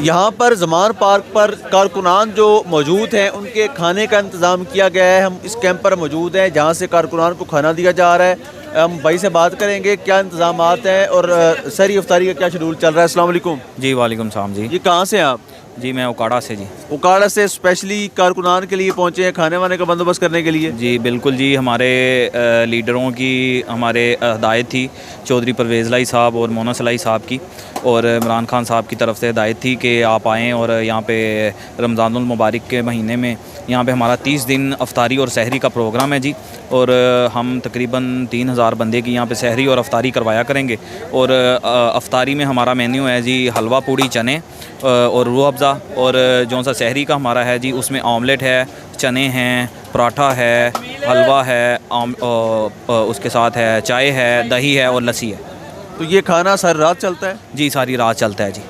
यहाँ पर ज़मान पार्क पर कारकुनान जो मौजूद हैं उनके खाने का इंतज़ाम किया गया है। हम इस कैंप पर मौजूद हैं जहाँ से कारकुनान को खाना दिया जा रहा है। हम भाई से बात करेंगे क्या इंतज़ामात हैं और सहरी इफ्तारी का क्या शेड्यूल चल रहा है। अस्सलाम वालेकुम। जी वालेकुम सलाम जी। ये कहाँ से हैं आप? जी मैं उकाड़ा से जी। उकाड़ा से स्पेशली कारकुनान के लिए पहुँचे हैं खाने वाने का बंदोबस्त करने के लिए? जी बिल्कुल जी, हमारे लीडरों की हमारे हदायत थी, चौधरी परवेज़ लाई साहब और मोना सलाई साहब की और इमरान खान साहब की तरफ से हदायत थी कि आप आएँ और यहाँ पे रमज़ानुल मुबारक के महीने में यहाँ पे हमारा 30 दिन अफ्तारी और सहरी का प्रोग्राम है जी। और हम तकरीबन 3000 बंदे की यहाँ पे सहरी और अफ्तारी करवाया करेंगे। और अफ्तारी में हमारा मेन्यू है जी हलवा पूड़ी चने और रूह अफ़ज़ा, और जो सा सहरी का हमारा है जी उसमें ऑमलेट है, चने हैं, पराठा है, हलवा है, उसके साथ है चाय है, दही है और लस्सी है। तो ये खाना सारी रात चलता है? जी सारी रात चलता है जी।